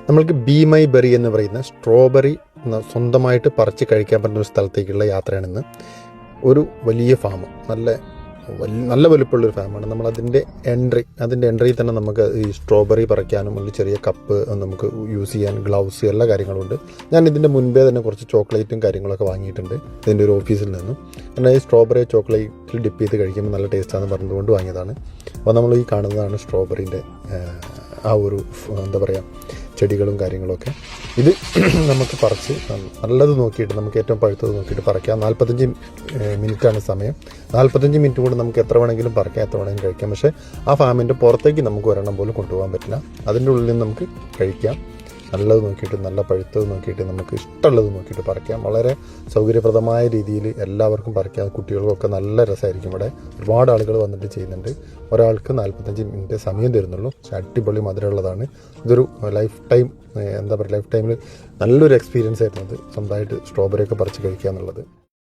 നമ്മൾക്ക് be my berry എന്ന് പറയുന്ന സ്ട്രോബെറി സ്വന്തമായിട്ട് പറിച്ച് കഴിക്കാൻ പറ്റുന്ന ഒരു സ്ഥലത്തേക്കുള്ള യാത്രയാണിന്ന്. ഒരു വലിയ ഫാം, നല്ല വലുപ്പമുള്ളൊരു ഫാമാണ്. നമ്മളതിൻ്റെ എൻട്രി തന്നെ നമുക്ക് ഈ സ്ട്രോബെറി പറിക്കാനും ഒരു ചെറിയ കപ്പ് നമുക്ക് യൂസ് ചെയ്യാൻ, ഗ്ലൗസ്, എല്ലാ കാര്യങ്ങളും ഉണ്ട്. ഞാൻ ഇതിൻ്റെ മുൻപേ തന്നെ കുറച്ച് ചോക്ലേറ്റും കാര്യങ്ങളൊക്കെ വാങ്ങിയിട്ടുണ്ട് ഇതിൻ്റെ ഒരു ഓഫീസിൽ നിന്നും. കാരണം ഈ സ്ട്രോബെറി ചോക്ലേറ്റിൽ ഡിപ്പ് ചെയ്ത് കഴിക്കുമ്പോൾ നല്ല ടേസ്റ്റാണെന്ന് പറഞ്ഞുകൊണ്ട് വാങ്ങിയതാണ്. അപ്പോൾ നമ്മൾ ഈ കാണുന്നതാണ് സ്ട്രോബെറിൻ്റെ ആ ഒരു ചെടികളും കാര്യങ്ങളൊക്കെ. ഇത് നമുക്ക് പറിച്ച് നല്ലത് നോക്കിയിട്ട്, നമുക്ക് ഏറ്റവും പഴുത്തത് നോക്കിയിട്ട് പറിക്കാം. 45 മിനിറ്റാണ് സമയം. 45 മിനിറ്റ് കൊണ്ട് നമുക്ക് എത്ര വേണമെങ്കിലും പറിക്കാം, എത്ര വേണമെങ്കിലും കഴിക്കാം. പക്ഷേ ആ ഫാമിൻ്റെ പുറത്തേക്ക് നമുക്ക് ഒരെണ്ണം പോലും കൊണ്ടുപോകാൻ പറ്റില്ല. അതിൻ്റെ ഉള്ളിൽ നിന്ന് നമുക്ക് കഴിക്കാം. നല്ലത് നോക്കിയിട്ട്, നല്ല പഴുത്തത് നോക്കിയിട്ട്, നമുക്ക് ഇഷ്ടമുള്ളത് നോക്കിയിട്ട് പറിക്കാം. വളരെ സൗകര്യപ്രദമായ രീതിയിൽ എല്ലാവർക്കും പറിക്കാം. കുട്ടികൾക്കൊക്കെ നല്ല രസമായിരിക്കും. ഇവിടെ ഒരുപാട് ആളുകൾ വന്നിട്ട് ചെയ്യുന്നുണ്ട്. ഒരാൾക്ക് 45 മിനിറ്റ് സമയം തരുന്നുള്ളൂ. പക്ഷേ അടിപൊളി മധുരമുള്ളതാണ്. ഇതൊരു ലൈഫ് ടൈമിൽ നല്ലൊരു എക്സ്പീരിയൻസ് ആയിരുന്നു അത്, സ്വന്തമായിട്ട് സ്ട്രോബെറി ഒക്കെ പറിച്ച് കഴിക്കുക എന്നുള്ളത്.